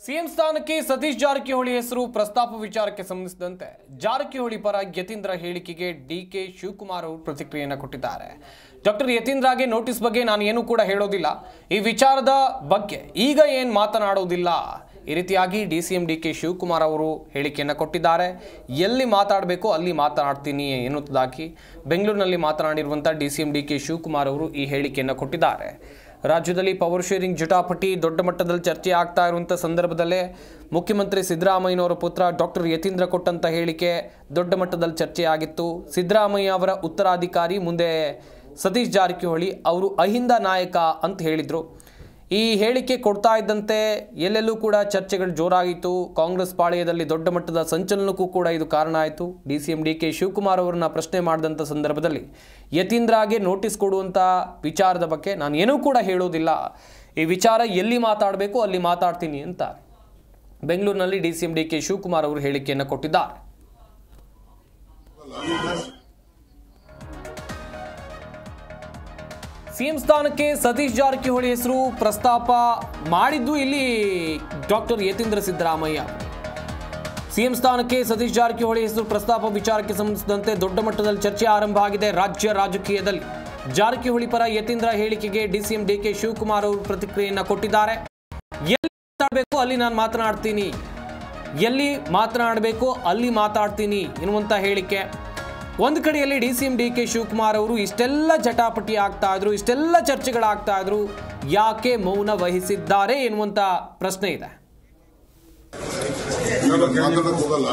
CM ಸ್ಥಾನಕ್ಕೆ ಸತೀಶ್ ಜಾರಕಿಹೊಳಿ ಹೆಸರು ಪ್ರಸ್ತಾಪ ವಿಚಾರಕ್ಕೆ ಸಂಬಂಧಿಸಿದಂತೆ ಜಾರಕಿಹೊಳಿ ಪರ ಯತೀಂದ್ರ ಹೇಳಿಕೆಗೆ ಡಿಕೆ ಶಿವಕುಮಾರ್ ಅವರು ಪ್ರತಿಕ್ರಿಯೆಯನ್ನು ಕೊಟ್ಟಿದ್ದಾರೆ. ಡಾಕ್ಟರ್ ಯತೀಂದ್ರಗೆ ನೋಟಿಸ್ ಬಗ್ಗೆ ನಾನು ಏನು ಕೂಡ ಹೇಳೋದಿಲ್ಲ, ಈ ವಿಚಾರದ ಬಗ್ಗೆ ಈಗ ಏನು ಮಾತನಾಡೋದಿಲ್ಲ, ಈ ರೀತಿಯಾಗಿ ಡಿಸಿಎಂ ಡಿಕೆ ಶಿವಕುಮಾರ್ ಅವರು ಹೇಳಿಕೆಯನ್ನು ಕೊಟ್ಟಿದ್ದಾರೆ. ಎಲ್ಲಿ ಮಾತಾಡಬೇಕು ಅಲ್ಲಿ ಮಾತನಾಡ್ತೀನಿ ಎನ್ನುವುದಾಗಿ ಬೆಂಗಳೂರಿನಲ್ಲಿ ಮಾತನಾಡಿರುವಂಥ ಡಿಸಿಎಂ ಡಿಕೆ ಶಿವಕುಮಾರ್ ಅವರು ಈ ಹೇಳಿಕೆಯನ್ನು ಕೊಟ್ಟಿದ್ದಾರೆ. ರಾಜ್ಯದಲ್ಲಿ ಪವರ್ ಶೇರಿಂಗ್ ಜಟಾಪಟಿ ದೊಡ್ಡ ಮಟ್ಟದಲ್ಲಿ ಚರ್ಚೆ ಆಗ್ತಾ ಇರುವಂಥ ಸಂದರ್ಭದಲ್ಲೇ ಮುಖ್ಯಮಂತ್ರಿ ಸಿದ್ದರಾಮಯ್ಯನವರ ಪುತ್ರ ಡಾಕ್ಟರ್ ಯತೀಂದ್ರ ಕೊಟ್ಟಂಥ ಹೇಳಿಕೆ ದೊಡ್ಡ ಮಟ್ಟದಲ್ಲಿ ಚರ್ಚೆ ಆಗಿತ್ತು. ಸಿದ್ದರಾಮಯ್ಯ ಅವರ ಉತ್ತರಾಧಿಕಾರಿ ಮುಂದೆ ಸತೀಶ್ ಜಾರಕಿಹೊಳಿ ಅವರು ಅಹಿಂದ ನಾಯಕ ಅಂತ ಹೇಳಿದರು. ಈ ಹೇಳಿಕೆ ಕೊಡ್ತಾ ಇದ್ದಂತೆ ಎಲ್ಲೆಲ್ಲೂ ಕೂಡ ಚರ್ಚೆಗಳು ಜೋರಾಗಿತ್ತು. ಕಾಂಗ್ರೆಸ್ ಪಾಳೆಯದಲ್ಲಿ ದೊಡ್ಡ ಮಟ್ಟದ ಸಂಚಲನಕ್ಕೂ ಕೂಡ ಇದು ಕಾರಣ ಆಯಿತು. ಡಿಸಿಎಂ ಡಿಕೆ ಶಿವಕುಮಾರ್ ಅವರನ್ನ ಪ್ರಶ್ನೆ ಮಾಡಿದಂಥ ಸಂದರ್ಭದಲ್ಲಿ ಯತೀಂದ್ರಗೆ ನೋಟಿಸ್ ಕೊಡುವಂಥ ವಿಚಾರದ ಬಗ್ಗೆ ನಾನು ಏನೂ ಕೂಡ ಹೇಳೋದಿಲ್ಲ, ಈ ವಿಚಾರ ಎಲ್ಲಿ ಮಾತಾಡಬೇಕು ಅಲ್ಲಿ ಮಾತಾಡ್ತೀನಿ ಅಂತ ಬೆಂಗಳೂರಿನಲ್ಲಿ ಡಿಸಿಎಂ ಡಿಕೆ ಶಿವಕುಮಾರ್ ಅವರು ಹೇಳಿಕೆಯನ್ನು ಕೊಟ್ಟಿದ್ದಾರೆ. ಸಿಎಂ ಸ್ಥಾನಕ್ಕೆ ಸತೀಶ್ ಜಾರಕಿಹೊಳಿ ಹೆಸರು ಪ್ರಸ್ತಾಪ ಮಾಡಿದ್ದು ಇಲ್ಲಿ ಡಾಕ್ಟರ್ ಯತೀಂದ್ರ ಸಿದ್ದರಾಮಯ್ಯ. ಸಿಎಂ ಸ್ಥಾನಕ್ಕೆ ಸತೀಶ್ ಜಾರಕಿಹೊಳಿ ಹೆಸರು ಪ್ರಸ್ತಾಪ ವಿಚಾರಕ್ಕೆ ಸಂಬಂಧಿಸಿದಂತೆ ದೊಡ್ಡ ಮಟ್ಟದಲ್ಲಿ ಚರ್ಚೆ ಆರಂಭ ಆಗಿದೆ ರಾಜ್ಯ ರಾಜಕೀಯದಲ್ಲಿ. ಜಾರಕಿಹೊಳಿ ಪರ ಯತೀಂದ್ರ ಹೇಳಿಕೆಗೆ ಡಿಸಿಎಂ ಡಿಕೆ ಶಿವಕುಮಾರ್ ಅವರು ಪ್ರತಿಕ್ರಿಯೆಯನ್ನು ಕೊಟ್ಟಿದ್ದಾರೆ. ಎಲ್ಲಿ ಮಾತಾಡಬೇಕು ಅಲ್ಲಿ ನಾನು ಮಾತನಾಡ್ತೀನಿ, ಎಲ್ಲಿ ಮಾತನಾಡಬೇಕು ಅಲ್ಲಿ ಮಾತಾಡ್ತೀನಿ ಎನ್ನುವಂಥ ಹೇಳಿಕೆ. ಒಂದು ಕಡೆಯಲ್ಲಿ ಡಿಸಿಎಂ ಡಿಕೆ ಶಿವಕುಮಾರ್ ಅವರು ಇಷ್ಟೆಲ್ಲ ಜಟಾಪಟಿ ಆಗ್ತಾ ಇದ್ರು, ಇಷ್ಟೆಲ್ಲ ಚರ್ಚೆಗಳಾಗ್ತಾ ಇದ್ರು, ಯಾಕೆ ಮೌನ ವಹಿಸಿದ್ದಾರೆ ಎನ್ನುವಂತ ಪ್ರಶ್ನೆ ಇದೆ. ಹೋಗಲ್ಲ